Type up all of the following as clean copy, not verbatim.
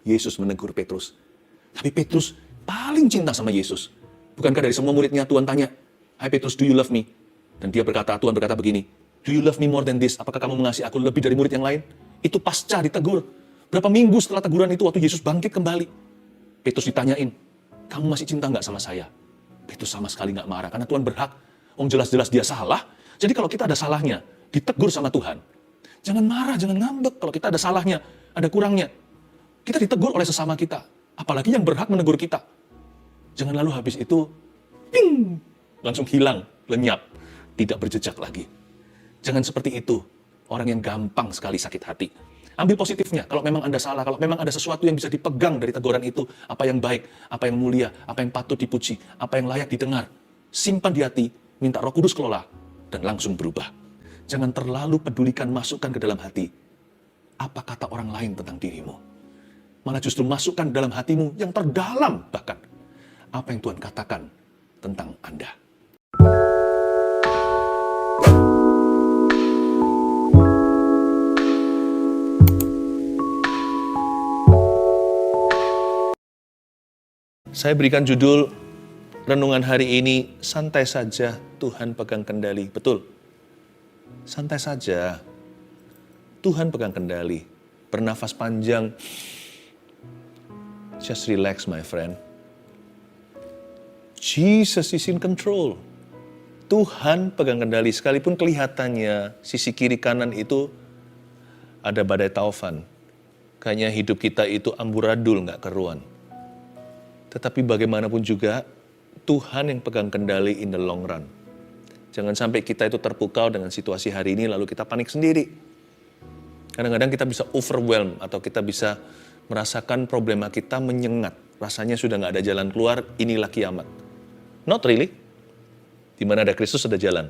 Yesus menegur Petrus. Tapi Petrus paling cinta sama Yesus. Bukankah dari semua muridnya Tuhan tanya, "Hai Petrus, do you love me?" Dan Tuhan berkata begini, "Do you love me more than this?" Apakah kamu mengasihi aku lebih dari murid yang lain? Itu pasca ditegur. Berapa minggu setelah teguran itu, waktu Yesus bangkit kembali, Petrus ditanyain, "Kamu masih cinta nggak sama saya?" Petrus sama sekali nggak marah, karena Tuhan berhak. Jelas-jelas dia salah. Jadi kalau kita ada salahnya, ditegur sama Tuhan, jangan marah, jangan ngambek. Kalau kita ada salahnya, ada kurangnya, kita ditegur oleh sesama kita. Apalagi yang berhak menegur kita. Jangan lalu habis itu, ping, langsung hilang, lenyap, tidak berjejak lagi. Jangan seperti itu, orang yang gampang sekali sakit hati. Ambil positifnya, kalau memang Anda salah, kalau memang ada sesuatu yang bisa dipegang dari teguran itu, apa yang baik, apa yang mulia, apa yang patut dipuji, apa yang layak didengar, simpan di hati, minta Roh Kudus kelola, dan langsung berubah. Jangan terlalu pedulikan, masukkan ke dalam hati apa kata orang lain tentang dirimu. Malah justru masukkan dalam hatimu yang terdalam bahkan apa yang Tuhan katakan tentang Anda. Saya berikan judul renungan hari ini, santai saja Tuhan pegang kendali. Betul, santai saja Tuhan pegang kendali. Bernafas panjang, just relax my friend. Jesus is in control. Tuhan pegang kendali, sekalipun kelihatannya sisi kiri kanan itu ada badai taufan. Kayaknya hidup kita itu amburadul, nggak keruan. Tetapi bagaimanapun juga, Tuhan yang pegang kendali in the long run. Jangan sampai kita itu terpukau dengan situasi hari ini, lalu kita panik sendiri. Kadang-kadang kita bisa overwhelm, atau kita bisa merasakan problema kita menyengat. Rasanya sudah nggak ada jalan keluar, inilah kiamat. Not really. Di mana ada Kristus ada jalan.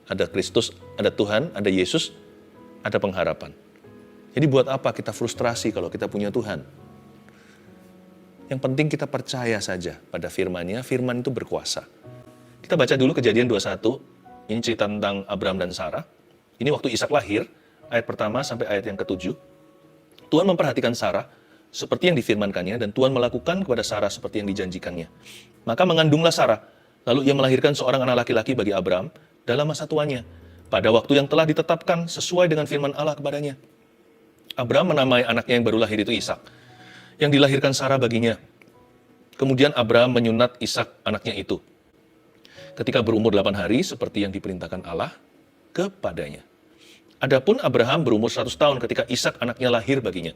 Ada Kristus, ada Tuhan, ada Yesus, ada pengharapan. Jadi buat apa kita frustrasi kalau kita punya Tuhan? Yang penting kita percaya saja pada firman-Nya, firman itu berkuasa. Kita baca dulu Kejadian 21, ini cerita tentang Abraham dan Sarah. Ini waktu Ishak lahir, ayat pertama sampai ayat yang ke-7. Tuhan memperhatikan Sarah seperti yang difirmankannya, dan Tuhan melakukan kepada Sarah seperti yang dijanjikannya. Maka mengandunglah Sarah, lalu ia melahirkan seorang anak laki-laki bagi Abraham dalam masa tuanya, pada waktu yang telah ditetapkan sesuai dengan firman Allah kepadanya. Abraham menamai anaknya yang baru lahir itu Ishak, yang dilahirkan Sarah baginya. Kemudian Abraham menyunat Ishak anaknya itu ketika berumur 8 hari seperti yang diperintahkan Allah kepadanya. Adapun Abraham berumur 100 tahun ketika Ishak anaknya lahir baginya.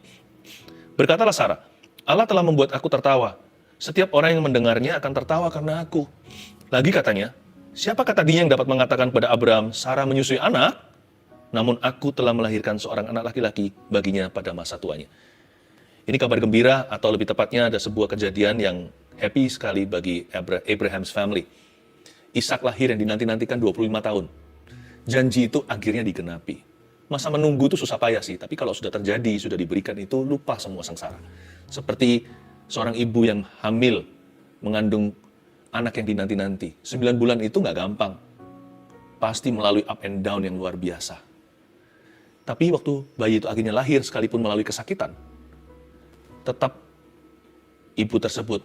Berkatalah Sarah, "Allah telah membuat aku tertawa. Setiap orang yang mendengarnya akan tertawa karena aku." Lagi katanya, "Siapakah tadinya yang dapat mengatakan kepada Abraham, Sarah menyusui anak? Namun aku telah melahirkan seorang anak laki-laki baginya pada masa tuanya." Ini kabar gembira, atau lebih tepatnya ada sebuah kejadian yang happy sekali bagi Abraham's family. Ishak lahir yang dinanti-nantikan 25 tahun. Janji itu akhirnya digenapi. Masa menunggu itu susah payah sih, tapi kalau sudah terjadi, sudah diberikan itu, lupa semua sengsara. Seperti seorang ibu yang hamil, mengandung anak yang dinanti-nanti. 9 bulan itu nggak gampang. Pasti melalui up and down yang luar biasa. Tapi waktu bayi itu akhirnya lahir, sekalipun melalui kesakitan, tetap ibu tersebut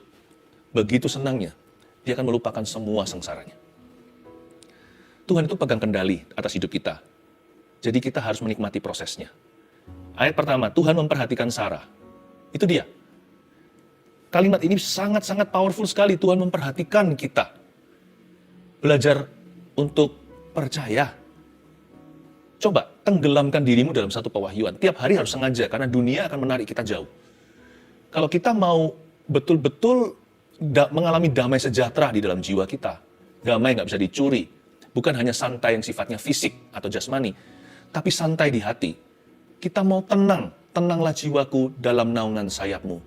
begitu senangnya, dia akan melupakan semua sengsaranya. Tuhan itu pegang kendali atas hidup kita. Jadi kita harus menikmati prosesnya. Ayat pertama, Tuhan memperhatikan Sarah. Itu dia. Kalimat ini sangat-sangat powerful sekali. Tuhan memperhatikan kita. Belajar untuk percaya. Coba tenggelamkan dirimu dalam satu pewahyuan. Tiap hari harus sengaja, karena dunia akan menarik kita jauh. Kalau kita mau betul-betul mengalami damai sejahtera di dalam jiwa kita, damai nggak bisa dicuri, bukan hanya santai yang sifatnya fisik atau jasmani, tapi santai di hati. Kita mau tenang, tenanglah jiwaku dalam naungan sayapmu.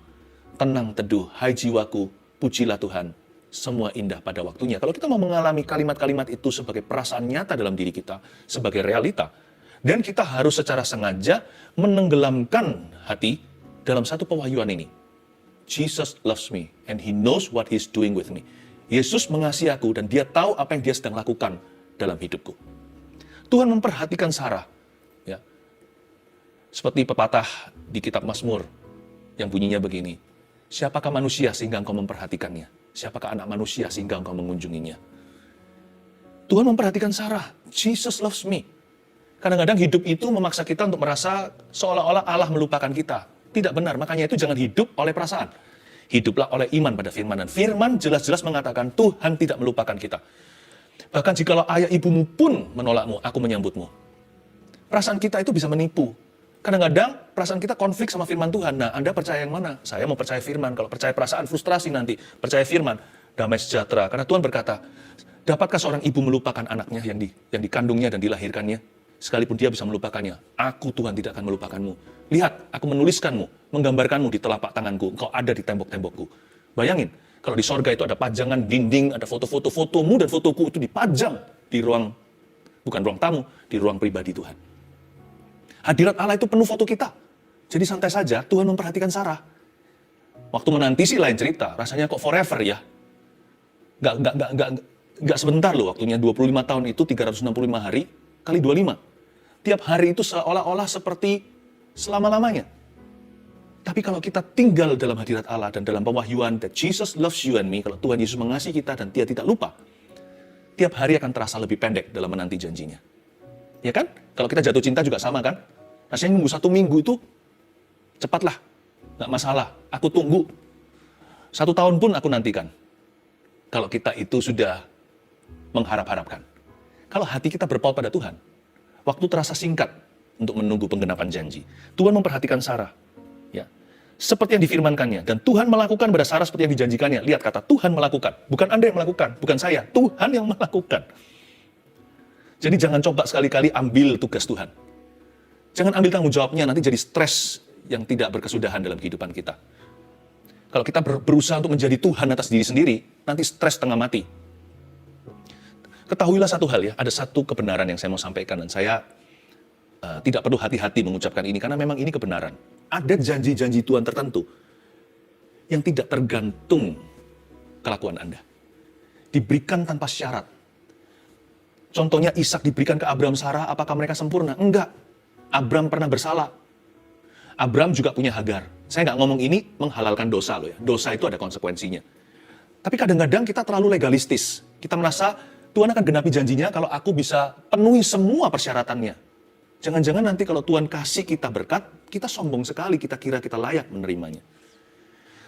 Tenang teduh, hai jiwaku, pujilah Tuhan, semua indah pada waktunya. Kalau kita mau mengalami kalimat-kalimat itu sebagai perasaan nyata dalam diri kita, sebagai realita, dan kita harus secara sengaja menenggelamkan hati dalam satu pewahyuan ini. Jesus loves me and He knows what He's doing with me. Yesus mengasihi aku dan Dia tahu apa yang Dia sedang lakukan dalam hidupku. Tuhan memperhatikan Sarah. Ya. Seperti pepatah di kitab Mazmur. yang bunyinya begini. Siapakah manusia sehingga engkau memperhatikannya? Siapakah anak manusia sehingga engkau mengunjunginya? Tuhan memperhatikan Sarah. Jesus loves me. Kadang-kadang hidup itu memaksa kita untuk merasa seolah-olah Allah melupakan kita. Tidak benar, makanya itu jangan hidup oleh perasaan. Hiduplah oleh iman pada firman. Dan firman jelas-jelas mengatakan Tuhan tidak melupakan kita. Bahkan jikalau ayah ibumu pun menolakmu, aku menyambutmu. Perasaan kita itu bisa menipu. Kadang-kadang perasaan kita konflik sama firman Tuhan. Nah, Anda percaya yang mana? Saya mau percaya firman. Kalau percaya perasaan, frustrasi nanti. Percaya firman, damai sejahtera. Karena Tuhan berkata, dapatkah seorang ibu melupakan anaknya yang dikandungnya dan dilahirkannya? Sekalipun dia bisa melupakannya, aku Tuhan tidak akan melupakanmu. Lihat, aku menuliskanmu, menggambarkanmu di telapak tanganku. Engkau ada di tembok-tembokku. Bayangin, kalau di sorga itu ada pajangan dinding, ada foto-foto fotomu dan fotoku itu dipajang di ruang, bukan ruang tamu, di ruang pribadi Tuhan. Hadirat Allah itu penuh foto kita. Jadi santai saja, Tuhan memperhatikan Sarah. Waktu menanti sih lain cerita, rasanya kok forever ya. Nggak sebentar loh waktunya, 25 tahun itu 365 hari kali 25. Tiap hari itu seolah-olah seperti selama-lamanya. Tapi kalau kita tinggal dalam hadirat Allah dan dalam pewahyuan that Jesus loves you and me, kalau Tuhan Yesus mengasihi kita dan Dia tidak lupa, tiap hari akan terasa lebih pendek dalam menanti janjinya. Ya kan? Kalau kita jatuh cinta juga sama kan? Rasanya nunggu 1 minggu itu cepatlah, nggak masalah. Aku tunggu 1 tahun pun aku nantikan. Kalau kita itu sudah mengharap-harapkan. Kalau hati kita berpaut pada Tuhan, waktu terasa singkat untuk menunggu penggenapan janji. Tuhan memperhatikan Sarah, ya, seperti yang difirmankannya. Dan Tuhan melakukan pada Sarah seperti yang dijanjikannya. Lihat kata Tuhan melakukan, bukan Anda yang melakukan, bukan saya. Tuhan yang melakukan. Jadi jangan coba sekali-kali ambil tugas Tuhan. Jangan ambil tanggung jawabnya, nanti jadi stres yang tidak berkesudahan dalam kehidupan kita. Kalau kita berusaha untuk menjadi Tuhan atas diri sendiri, nanti stres setengah mati. Ketahuilah satu hal ya, ada satu kebenaran yang saya mau sampaikan dan saya tidak perlu hati-hati mengucapkan ini karena memang ini kebenaran. Ada janji-janji Tuhan tertentu yang tidak tergantung kelakuan Anda. Diberikan tanpa syarat. Contohnya Ishak diberikan ke Abraham, Sarah, apakah mereka sempurna? Enggak. Abraham pernah bersalah. Abraham juga punya Hagar. Saya nggak ngomong ini menghalalkan dosa loh ya. Dosa itu ada konsekuensinya. Tapi kadang-kadang kita terlalu legalistis. Kita merasa Tuhan akan genapi janjinya kalau aku bisa penuhi semua persyaratannya. Jangan-jangan nanti kalau Tuhan kasih kita berkat, kita sombong sekali, kita kira kita layak menerimanya.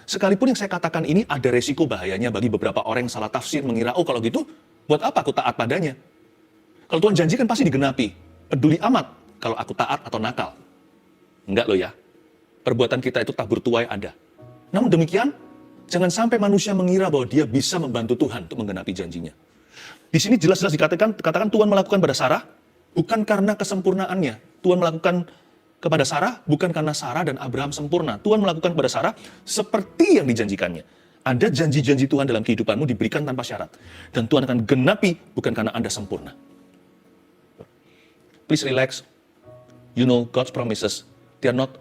Sekalipun yang saya katakan ini ada resiko bahayanya bagi beberapa orang yang salah tafsir, mengira, oh kalau gitu, buat apa aku taat padanya? Kalau Tuhan janjikan pasti digenapi. Peduli amat kalau aku taat atau nakal. Enggak loh ya. Perbuatan kita itu tabur tuai ada. Namun demikian, jangan sampai manusia mengira bahwa dia bisa membantu Tuhan untuk menggenapi janjinya. Di sini jelas-jelas dikatakan Tuhan melakukan pada Sarah, bukan karena kesempurnaannya. Tuhan melakukan kepada Sarah, bukan karena Sarah dan Abraham sempurna. Tuhan melakukan kepada Sarah seperti yang dijanjikannya. Ada janji-janji Tuhan dalam kehidupanmu diberikan tanpa syarat. Dan Tuhan akan genapi, bukan karena Anda sempurna. Please relax. You know God's promises, they are not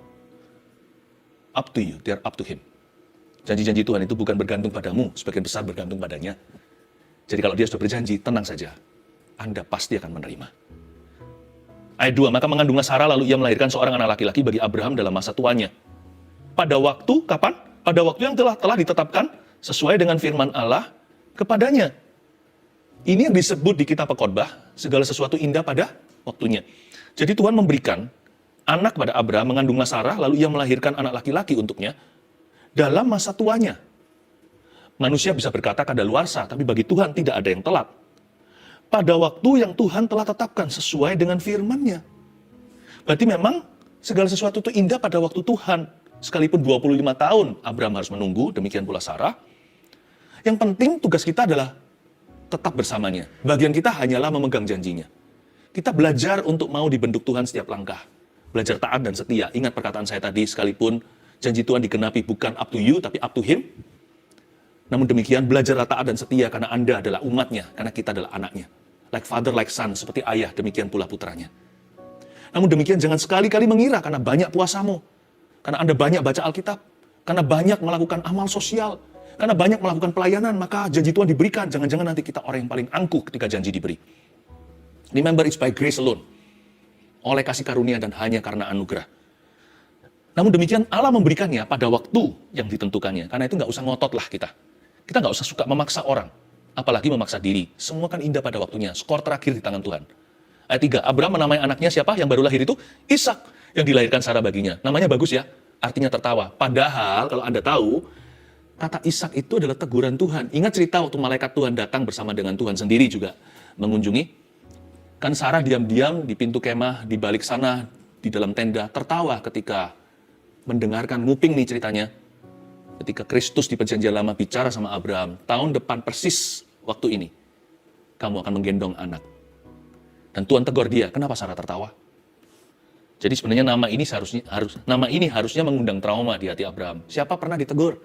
up to you, they are up to Him. Janji-janji Tuhan itu bukan bergantung padamu, sebagian besar bergantung padanya. Jadi kalau dia sudah berjanji, tenang saja. Anda pasti akan menerima. Ayat 2, maka mengandunglah Sarah lalu ia melahirkan seorang anak laki-laki bagi Abraham dalam masa tuanya. Pada waktu, kapan? Pada waktu yang telah ditetapkan sesuai dengan firman Allah kepadanya. Ini yang disebut di kitab Pekotbah, segala sesuatu indah pada waktunya. Jadi Tuhan memberikan anak pada Abraham, mengandunglah Sarah, lalu ia melahirkan anak laki-laki untuknya dalam masa tuanya. Manusia bisa berkata kadaluarsa, tapi bagi Tuhan tidak ada yang telat. Pada waktu yang Tuhan telah tetapkan sesuai dengan firman-Nya. Berarti memang segala sesuatu itu indah pada waktu Tuhan. Sekalipun 25 tahun Abraham harus menunggu, demikian pula Sarah. Yang penting tugas kita adalah tetap bersamanya. Bagian kita hanyalah memegang janjinya. Kita belajar untuk mau dibentuk Tuhan setiap langkah. Belajar taat dan setia. Ingat perkataan saya tadi, sekalipun janji Tuhan digenapi bukan up to you, tapi up to Him. Namun demikian, belajarlah taat dan setia karena Anda adalah umatnya, karena kita adalah anaknya. Like father, like son, seperti ayah, demikian pula putranya. Namun demikian, jangan sekali-kali mengira karena banyak puasamu, karena Anda banyak baca Alkitab, karena banyak melakukan amal sosial, karena banyak melakukan pelayanan, maka janji Tuhan diberikan. Jangan-jangan nanti kita orang yang paling angkuh ketika janji diberi. Remember, it's by grace alone. Oleh kasih karunia dan hanya karena anugerah. Namun demikian Allah memberikannya pada waktu yang ditentukannya. Karena itu nggak usah ngotot lah kita. Kita nggak usah suka memaksa orang. Apalagi memaksa diri. Semua kan indah pada waktunya. Skor terakhir di tangan Tuhan. Ayat 3, Abraham menamai anaknya siapa yang baru lahir itu? Ishak, yang dilahirkan Sarah baginya. Namanya bagus ya, artinya tertawa. Padahal kalau Anda tahu, kata Ishak itu adalah teguran Tuhan. Ingat cerita waktu malaikat Tuhan datang bersama dengan Tuhan sendiri juga mengunjungi. Kan Sarah diam-diam di pintu kemah, di balik sana, di dalam tenda, tertawa ketika mendengarkan, nguping nih ceritanya. Ketika Kristus di perjanjian lama bicara sama Abraham, tahun depan persis waktu ini, kamu akan menggendong anak. Dan Tuhan tegur dia, kenapa Sarah tertawa? Jadi sebenarnya nama ini harusnya mengundang trauma di hati Abraham. Siapa pernah ditegur?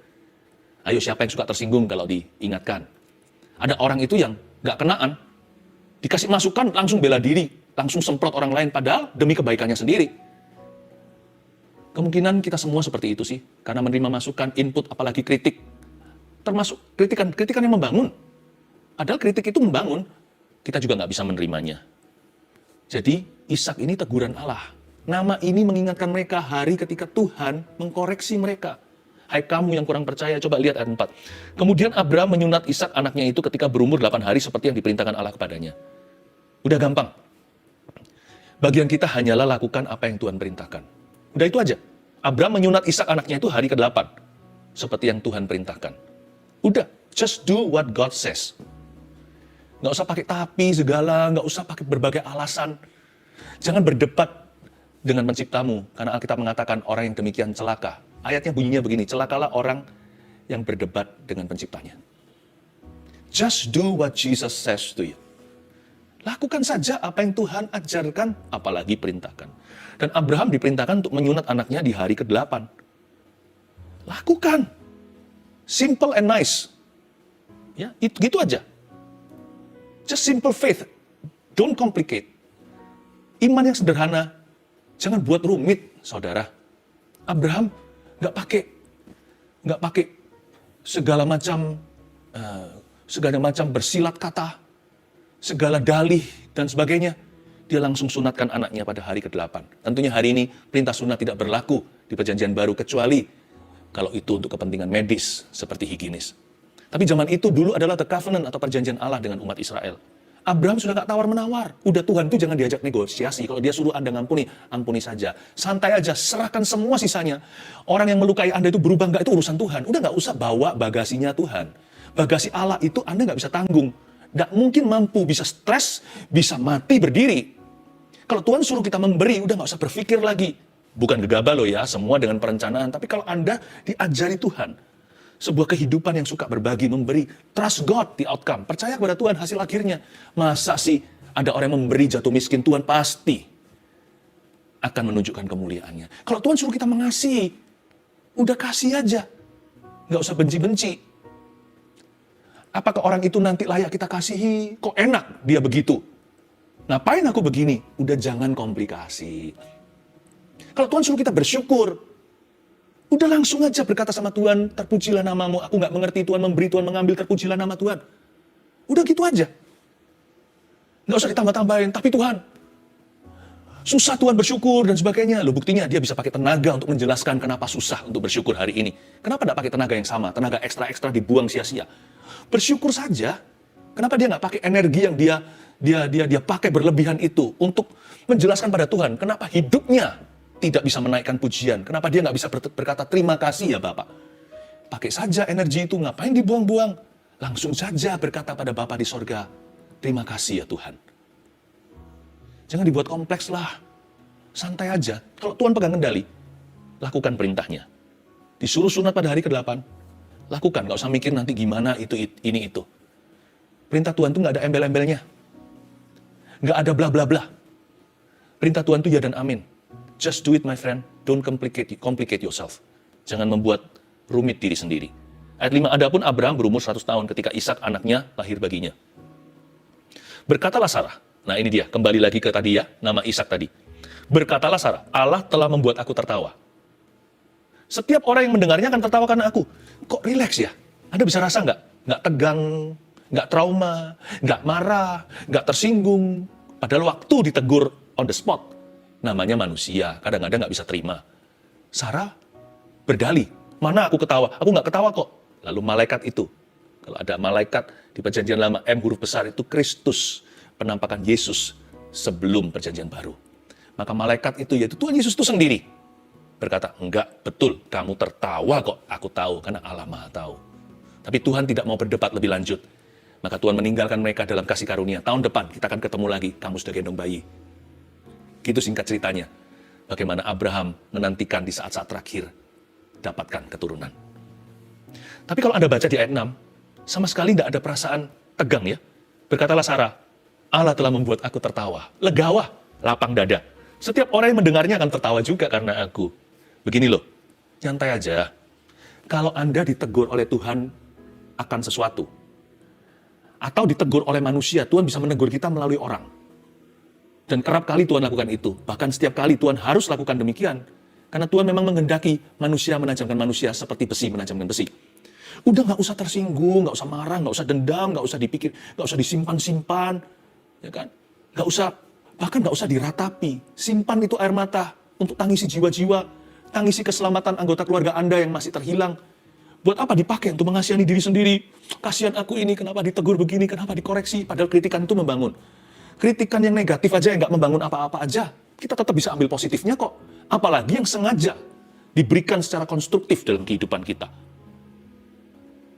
Ayo, siapa yang suka tersinggung kalau diingatkan? Ada orang itu yang gak kenaan, dikasih masukan langsung bela diri, langsung semprot orang lain, padahal demi kebaikannya sendiri. Kemungkinan kita semua seperti itu sih, karena menerima masukan, input, apalagi kritik. Termasuk kritikan yang membangun. Padahal kritik itu membangun, kita juga nggak bisa menerimanya. Jadi, Ishak ini teguran Allah. Nama ini mengingatkan mereka hari ketika Tuhan mengkoreksi mereka. Hai kamu yang kurang percaya, coba lihat ayat 4. Kemudian Abraham menyunat Ishak anaknya itu ketika berumur 8 hari seperti yang diperintahkan Allah kepadanya. Udah gampang. Bagian kita hanyalah lakukan apa yang Tuhan perintahkan. Udah itu aja. Abraham menyunat Ishak anaknya itu hari ke-8. Seperti yang Tuhan perintahkan. Udah, just do what God says. Nggak usah pakai tapi segala, nggak usah pakai berbagai alasan. Jangan berdebat dengan penciptamu. Karena Alkitab mengatakan orang yang demikian celaka. Ayatnya bunyinya begini, celakalah orang yang berdebat dengan penciptanya. Just do what Jesus says to you. Lakukan saja apa yang Tuhan ajarkan, apalagi perintahkan. Dan Abraham diperintahkan untuk menyunat anaknya di hari ke-8. Lakukan. Simple and nice. Ya, itu gitu aja. Just simple faith. Don't complicate. Iman yang sederhana. Jangan buat rumit, saudara. Abraham nggak pakai segala macam bersilat kata, segala dalih dan sebagainya. Dia langsung sunatkan anaknya pada hari ke-8. Tentunya hari ini perintah sunat tidak berlaku di perjanjian baru kecuali kalau itu untuk kepentingan medis seperti higienis. Tapi zaman itu dulu adalah the covenant atau perjanjian Allah dengan umat Israel. Abraham sudah gak tawar-menawar. Udah Tuhan tuh jangan diajak negosiasi. Kalau dia suruh Anda ngampuni, ampuni saja. Santai aja, serahkan semua sisanya. Orang yang melukai Anda itu berubah nggak, itu urusan Tuhan. Udah gak usah bawa bagasinya Tuhan. Bagasi Allah itu Anda gak bisa tanggung. Gak mungkin mampu, bisa stres, bisa mati berdiri. Kalau Tuhan suruh kita memberi, udah gak usah berpikir lagi. Bukan gegabah loh ya, semua dengan perencanaan. Tapi kalau Anda diajari Tuhan, sebuah kehidupan yang suka berbagi, memberi, trust God the outcome. Percaya kepada Tuhan hasil akhirnya. Masa sih ada orang yang memberi jatuh miskin, Tuhan pasti akan menunjukkan kemuliaannya. Kalau Tuhan suruh kita mengasihi, udah kasih aja. Gak usah benci-benci. Apakah orang itu nanti layak kita kasihi? Kok enak dia begitu? Ngapain aku begini? Udah jangan komplikasi. Kalau Tuhan suruh kita bersyukur, udah langsung aja berkata sama Tuhan, terpujilah namamu, aku gak mengerti Tuhan memberi, Tuhan mengambil, terpujilah nama Tuhan. Udah gitu aja. Gak usah ditambah-tambahin, tapi Tuhan, susah Tuhan bersyukur dan sebagainya. Loh buktinya dia bisa pakai tenaga untuk menjelaskan kenapa susah untuk bersyukur hari ini. Kenapa gak pakai tenaga yang sama, tenaga ekstra-ekstra dibuang sia-sia. Bersyukur saja, kenapa dia gak pakai energi yang dia pakai berlebihan itu untuk menjelaskan pada Tuhan kenapa hidupnya tidak bisa menaikkan pujian. Kenapa dia nggak bisa berkata terima kasih ya Bapak. Pakai saja energi itu, ngapain dibuang-buang. Langsung saja berkata pada Bapa di sorga, terima kasih ya Tuhan. Jangan dibuat kompleks lah. Santai aja. Kalau Tuhan pegang kendali, lakukan perintahnya. Disuruh sunat pada hari ke-8, lakukan. Nggak usah mikir nanti gimana ini itu. Perintah Tuhan itu nggak ada embel-embelnya. Nggak ada bla bla bla. Perintah Tuhan itu ya dan amin. Just do it my friend. Don't complicate yourself. Jangan membuat rumit diri sendiri. Ayat 5, adapun Abraham berumur 100 tahun ketika Ishak anaknya lahir baginya. Berkatalah Sarah. Nah ini dia, kembali lagi ke tadi ya, nama Ishak tadi. Berkatalah Sarah, Allah telah membuat aku tertawa. Setiap orang yang mendengarnya akan tertawa karena aku. Kok rileks ya? Anda bisa rasa nggak? Nggak tegang, nggak trauma, nggak marah, nggak tersinggung. Padahal waktu ditegur on the spot, namanya manusia, kadang-kadang nggak bisa terima. Sarah berdalih, mana aku ketawa? Aku nggak ketawa kok. Lalu malaikat itu, kalau ada malaikat di perjanjian lama, M huruf besar itu Kristus, penampakan Yesus sebelum perjanjian baru. Maka malaikat itu, yaitu Tuhan Yesus itu sendiri, berkata, enggak, betul, kamu tertawa kok, aku tahu, karena Allah Maha tahu. Tapi Tuhan tidak mau berdebat lebih lanjut. Maka Tuhan meninggalkan mereka dalam kasih karunia. Tahun depan kita akan ketemu lagi, kamu sudah gendong bayi. Gitu singkat ceritanya. Bagaimana Abraham menantikan di saat-saat terakhir dapatkan keturunan. Tapi kalau Anda baca di ayat 6, sama sekali tidak ada perasaan tegang ya. Berkatalah Sarah, Allah telah membuat aku tertawa, legawa, lapang dada. Setiap orang yang mendengarnya akan tertawa juga karena aku. Begini loh, nyantai aja. Kalau Anda ditegur oleh Tuhan akan sesuatu, atau ditegur oleh manusia, Tuhan bisa menegur kita melalui orang. Dan kerap kali Tuhan lakukan itu. Bahkan setiap kali Tuhan harus lakukan demikian. Karena Tuhan memang menghendaki manusia menajamkan manusia seperti besi menajamkan besi. Udah nggak usah tersinggung, nggak usah marah, nggak usah dendam, nggak usah dipikir, nggak usah disimpan-simpan, ya kan? Nggak usah, bahkan nggak usah diratapi. Simpan itu air mata untuk tangisi jiwa-jiwa, tangisi keselamatan anggota keluarga Anda yang masih terhilang. Buat apa dipakai untuk mengasihani diri sendiri? Kasihan aku ini, kenapa ditegur begini, kenapa dikoreksi? Padahal kritikan itu membangun. Kritikan yang negatif aja yang nggak membangun apa-apa aja, kita tetap bisa ambil positifnya kok. Apalagi yang sengaja diberikan secara konstruktif dalam kehidupan kita.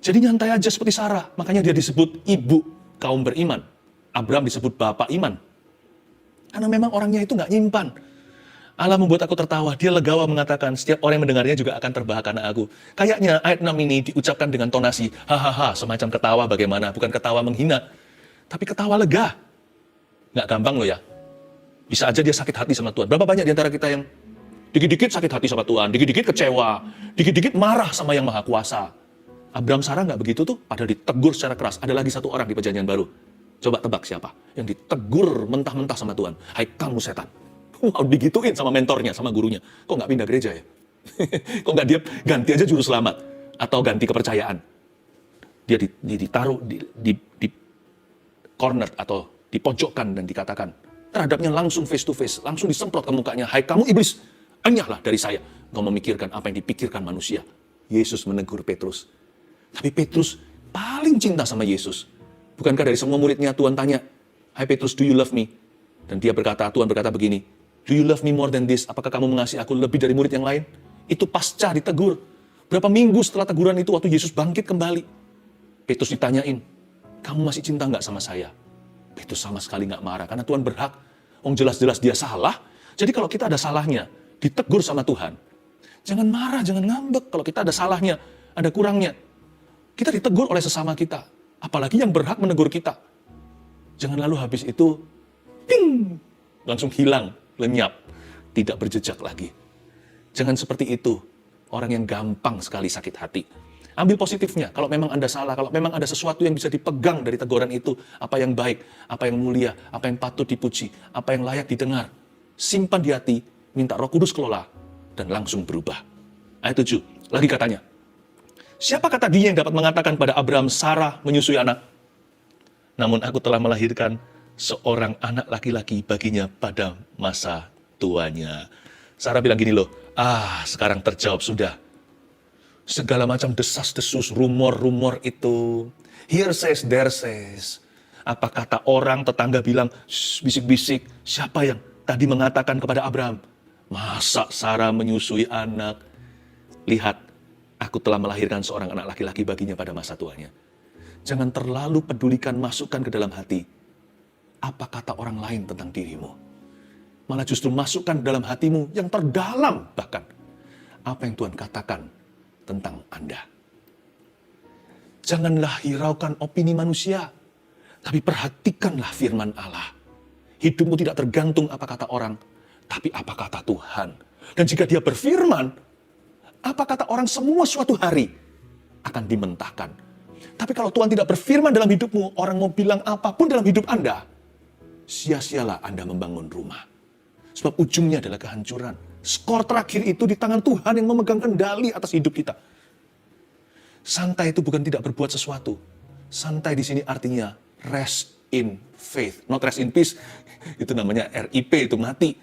Jadi nyantai aja seperti Sarah. Makanya dia disebut ibu kaum beriman. Abraham disebut bapak iman. Karena memang orangnya itu nggak nyimpan. Allah membuat aku tertawa. Dia legawa mengatakan, setiap orang yang mendengarnya juga akan terbahak karena aku. Kayaknya ayat 6 ini diucapkan dengan tonasi, hahaha, semacam ketawa bagaimana. Bukan ketawa menghina, tapi ketawa lega. Nggak gampang loh ya. Bisa aja dia sakit hati sama Tuhan. Berapa banyak di antara kita yang dikit-dikit sakit hati sama Tuhan, dikit-dikit kecewa, dikit-dikit marah sama yang maha kuasa. Abraham Sarah nggak begitu tuh, padahal ditegur secara keras. Ada lagi satu orang di perjanjian baru. Coba tebak siapa? Yang ditegur mentah-mentah sama Tuhan. Hai kamu setan. Wow, digituin sama mentornya, sama gurunya. Kok nggak pindah gereja ya? Kok nggak dia ganti aja juru selamat? Atau ganti kepercayaan? Dia ditaruh di corner atau dipojokkan dan dikatakan terhadapnya langsung face to face, langsung disemprot ke mukanya. Hai kamu iblis, enyahlah dari saya. Kau memikirkan apa yang dipikirkan manusia. Yesus menegur Petrus. Tapi Petrus paling cinta sama Yesus. Bukankah dari semua muridnya Tuhan tanya, hai Petrus, do you love me? Dan dia berkata, Tuhan berkata begini, do you love me more than this? Apakah kamu mengasihi aku lebih dari murid yang lain? Itu pasca ditegur. Berapa minggu setelah teguran itu, waktu Yesus bangkit kembali, Petrus ditanyain, kamu masih cinta nggak sama saya? Petrus sama sekali nggak marah, karena Tuhan berhak. Jelas-jelas dia salah. Jadi kalau kita ada salahnya, ditegur sama Tuhan, jangan marah, jangan ngambek. Kalau kita ada salahnya, ada kurangnya, kita ditegur oleh sesama kita. Apalagi yang berhak menegur kita. Jangan lalu habis itu, ping, langsung hilang, lenyap, tidak berjejak lagi. Jangan seperti itu. Orang yang gampang sekali sakit hati. Ambil positifnya. Kalau memang Anda salah, kalau memang ada sesuatu yang bisa dipegang dari teguran itu, apa yang baik, apa yang mulia, apa yang patut dipuji, apa yang layak didengar, simpan di hati, minta Roh Kudus kelola, dan langsung berubah. Ayat 7, lagi katanya, siapa kata dia yang dapat mengatakan pada Abraham, Sarah menyusui anak? Namun aku telah melahirkan seorang anak laki-laki baginya pada masa tuanya. Sarah bilang gini loh, sekarang terjawab sudah. Segala macam desas-desus, rumor-rumor itu. Here says, there says. Apa kata orang, tetangga bilang, bisik-bisik. Siapa yang tadi mengatakan kepada Abraham, masa Sarah menyusui anak? Lihat, aku telah melahirkan seorang anak laki-laki baginya pada masa tuanya. Jangan terlalu pedulikan, masukkan ke dalam hati. Apa kata orang lain tentang dirimu? Malah justru masukkan ke dalam hatimu yang terdalam bahkan. Apa yang Tuhan katakan tentang Anda. Janganlah hiraukan opini manusia, tapi perhatikanlah firman Allah. Hidupmu tidak tergantung apa kata orang, tapi apa kata Tuhan. Dan jika dia berfirman, apa kata orang semua suatu hari akan dimentahkan. Tapi kalau Tuhan tidak berfirman dalam hidupmu, orang mau bilang apapun dalam hidup Anda, sia-sialah Anda membangun rumah. Sebab ujungnya adalah kehancuran. Skor terakhir itu di tangan Tuhan yang memegang kendali atas hidup kita. Santai itu bukan tidak berbuat sesuatu. Santai di sini artinya rest in faith. Not rest in peace. Itu namanya RIP, itu mati.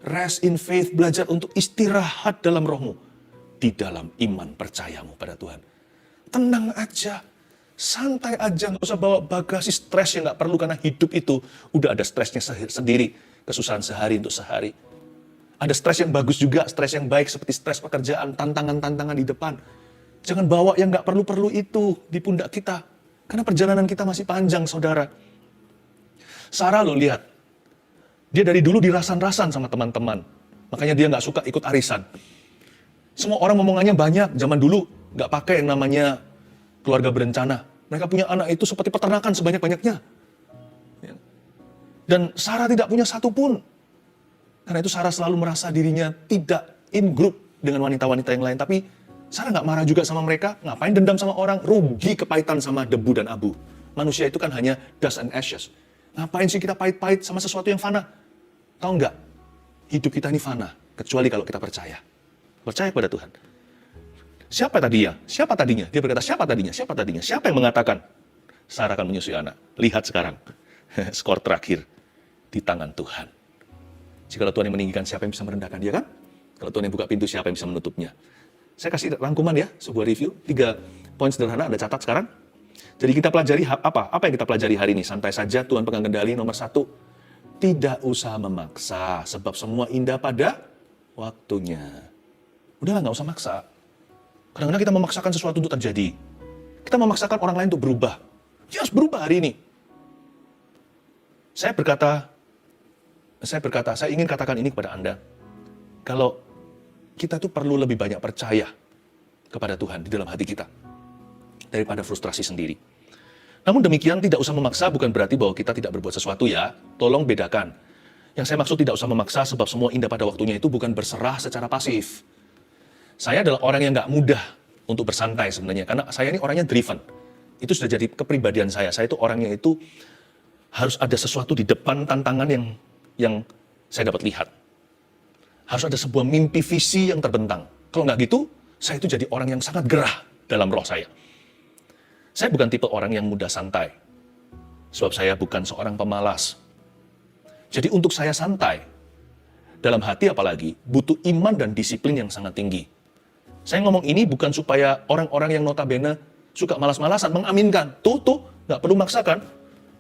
Rest in faith, belajar untuk istirahat dalam rohmu. Di dalam iman percayamu pada Tuhan. Tenang aja, santai aja, nggak usah bawa bagasi stres yang nggak perlu, karena hidup itu udah ada stresnya sendiri, kesusahan sehari untuk sehari. Ada stres yang bagus juga, stres yang baik seperti stres pekerjaan, tantangan-tantangan di depan. Jangan bawa yang nggak perlu-perlu itu di pundak kita, karena perjalanan kita masih panjang, saudara. Sarah lo lihat, dia dari dulu dirasan-rasan sama teman-teman, makanya dia nggak suka ikut arisan. Semua orang ngomongannya banyak, zaman dulu nggak pakai yang namanya keluarga berencana. Mereka punya anak itu seperti peternakan sebanyak-banyaknya. Dan Sarah tidak punya satu pun. Karena itu Sarah selalu merasa dirinya tidak in group dengan wanita-wanita yang lain. Tapi Sarah nggak marah juga sama mereka, ngapain dendam sama orang, rugi kepahitan sama debu dan abu. Manusia itu kan hanya dust and ashes. Ngapain sih kita pahit-pahit sama sesuatu yang fana? Tahu nggak? Hidup kita ini fana, kecuali kalau kita percaya. Percaya kepada Tuhan. Siapa tadinya? Siapa tadinya? Dia berkata, siapa tadinya? Siapa tadinya? Siapa yang mengatakan Sarah akan menyusui anak? Lihat sekarang. Skor terakhir di tangan Tuhan. Jika Tuhan yang meninggikan, siapa yang bisa merendahkan dia, kan? Kalau Tuhan yang buka pintu, siapa yang bisa menutupnya? Saya kasih rangkuman ya, sebuah review. 3 poin sederhana, Anda catat sekarang. Jadi kita pelajari apa? Apa yang kita pelajari hari ini? Santai saja, Tuhan pegang kendali. Nomor 1, tidak usah memaksa, sebab semua indah pada waktunya. Udahlah, nggak usah maksa. Kadang-kadang kita memaksakan sesuatu untuk terjadi. Kita memaksakan orang lain untuk berubah. Dia harus berubah hari ini. Saya ingin katakan ini kepada Anda. Kalau kita tuh perlu lebih banyak percaya kepada Tuhan di dalam hati kita. Daripada frustrasi sendiri. Namun demikian, tidak usah memaksa bukan berarti bahwa kita tidak berbuat sesuatu ya. Tolong bedakan. Yang saya maksud tidak usah memaksa sebab semua indah pada waktunya itu bukan berserah secara pasif. Saya adalah orang yang nggak mudah untuk bersantai sebenarnya, karena saya ini orangnya driven. Itu sudah jadi kepribadian saya. Saya itu orangnya itu harus ada sesuatu di depan tantangan yang saya dapat lihat. Harus ada sebuah mimpi visi yang terbentang. Kalau nggak gitu, saya itu jadi orang yang sangat gerah dalam roh saya. Saya bukan tipe orang yang mudah santai. Sebab saya bukan seorang pemalas. Jadi untuk saya santai, dalam hati apalagi, butuh iman dan disiplin yang sangat tinggi. Saya ngomong ini bukan supaya orang-orang yang notabene suka malas-malasan mengaminkan. Tuh, nggak perlu maksakan.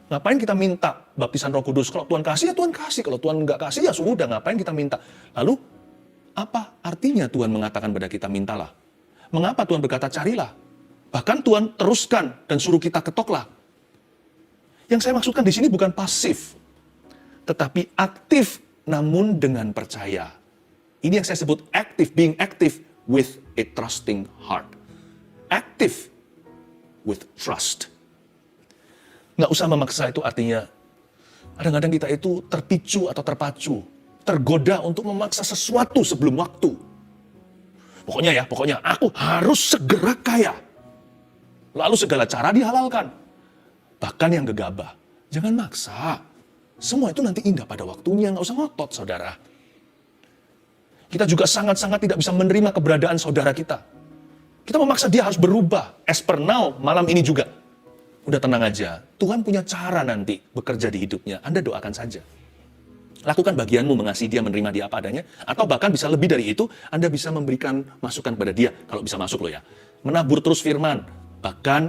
Ngapain kita minta baptisan Roh Kudus? Kalau Tuhan kasih, ya Tuhan kasih. Kalau Tuhan nggak kasih, ya sudah, ngapain kita minta? Lalu, apa artinya Tuhan mengatakan pada kita mintalah? Mengapa Tuhan berkata carilah? Bahkan Tuhan teruskan dan suruh kita ketoklah. Yang saya maksudkan di sini bukan pasif, tetapi aktif namun dengan percaya. Ini yang saya sebut active, being active with a trusting heart. Active with trust. Nggak usah memaksa itu artinya, kadang-kadang kita itu terpicu atau terpacu, tergoda untuk memaksa sesuatu sebelum waktu. Pokoknya aku harus segera kaya. Lalu segala cara dihalalkan. Bahkan yang gegabah, jangan maksa. Semua itu nanti indah pada waktunya, nggak usah ngotot, saudara. Kita juga sangat-sangat tidak bisa menerima keberadaan saudara kita. Kita memaksa dia harus berubah. As per now, malam ini juga. Udah tenang aja, Tuhan punya cara nanti bekerja di hidupnya. Anda doakan saja. Lakukan bagianmu mengasihi dia, menerima dia apa adanya. Atau bahkan bisa lebih dari itu, Anda bisa memberikan masukan kepada dia. Kalau bisa masuk loh ya. Menabur terus firman. Bahkan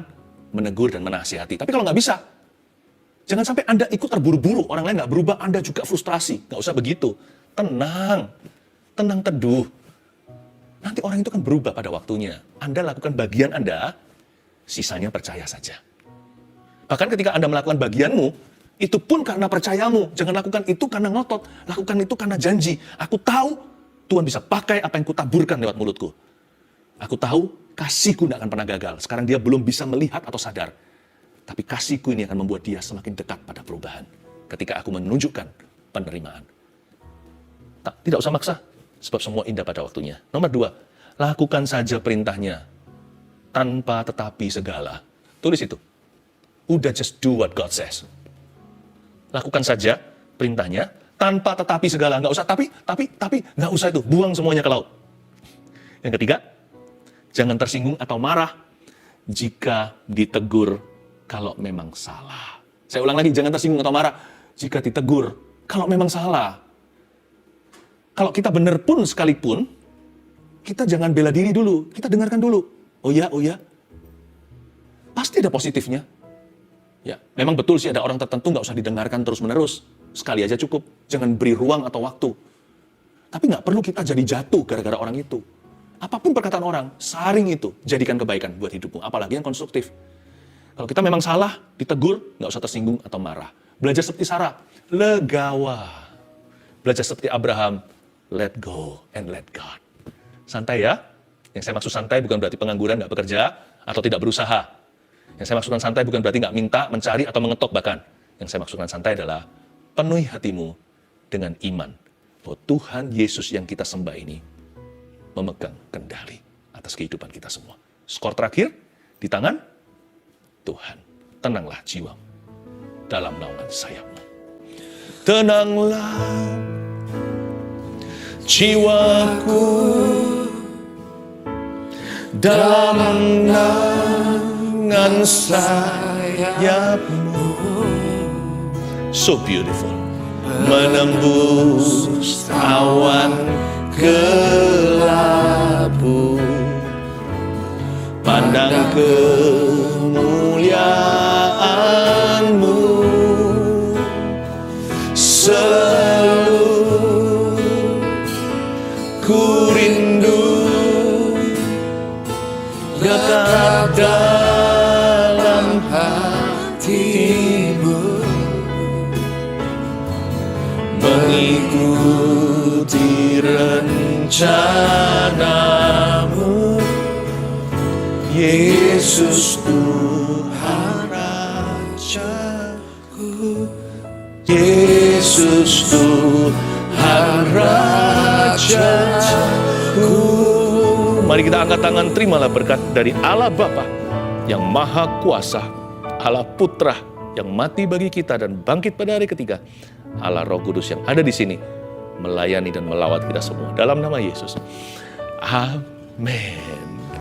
menegur dan menasihati. Tapi kalau nggak bisa, jangan sampai Anda ikut terburu-buru. Orang lain nggak berubah, Anda juga frustrasi. Nggak usah begitu. Tenang. Tenang teduh. Nanti orang itu kan berubah pada waktunya. Anda lakukan bagian Anda, sisanya percaya saja. Bahkan ketika Anda melakukan bagianmu, itu pun karena percayamu. Jangan lakukan itu karena ngotot. Lakukan itu karena janji. Aku tahu Tuhan bisa pakai apa yang kutaburkan lewat mulutku. Aku tahu kasihku tidak akan pernah gagal. Sekarang dia belum bisa melihat atau sadar. Tapi kasihku ini akan membuat dia semakin dekat pada perubahan. Ketika aku menunjukkan penerimaan. Tidak usah maksa. Sebab semua indah pada waktunya. Nomor 2, lakukan saja perintahnya. Tanpa tetapi segala. Tulis itu. Udah just do what God says. Lakukan saja perintahnya. Tanpa tetapi segala. Nggak usah tapi. Nggak usah itu. Buang semuanya ke laut. Yang ketiga, jangan tersinggung atau marah jika ditegur kalau memang salah. Saya ulang lagi, jangan tersinggung atau marah jika ditegur kalau memang salah. Kalau kita benar pun sekalipun, kita jangan bela diri dulu, kita dengarkan dulu. Oh ya, pasti ada positifnya. Ya, memang betul sih ada orang tertentu nggak usah didengarkan terus-menerus. Sekali aja cukup, jangan beri ruang atau waktu. Tapi nggak perlu kita jadi jatuh gara-gara orang itu. Apapun perkataan orang, saring itu, jadikan kebaikan buat hidupmu, apalagi yang konstruktif. Kalau kita memang salah, ditegur, nggak usah tersinggung atau marah. Belajar seperti Sarah, legawa. Belajar seperti Abraham, let go and let God. Santai ya. Yang saya maksud santai bukan berarti pengangguran, nggak bekerja, atau tidak berusaha. Yang saya maksudkan santai bukan berarti nggak minta, mencari, atau mengetok bahkan. Yang saya maksudkan santai adalah penuhi hatimu dengan iman bahwa Tuhan Yesus yang kita sembah ini memegang kendali atas kehidupan kita semua. Skor terakhir di tangan Tuhan. Tenanglah jiwamu dalam naungan sayapmu. Tenanglah jiwaku dalam naungan sayapmu. So beautiful. Menembus awan kelabu, pandang kemuliaan-Mu, selalu ku rindu dekat dalam hati-Mu, mengikuti rencana-Mu, Yesus Tuhan Rajaku, Yesus Tuhan Rajaku. Mari kita angkat tangan, terimalah berkat dari Allah Bapa yang Maha Kuasa, Allah Putra yang mati bagi kita dan bangkit pada hari ketiga, Allah Roh Kudus yang ada di sini melayani dan melawat kita semua dalam nama Yesus. Amin.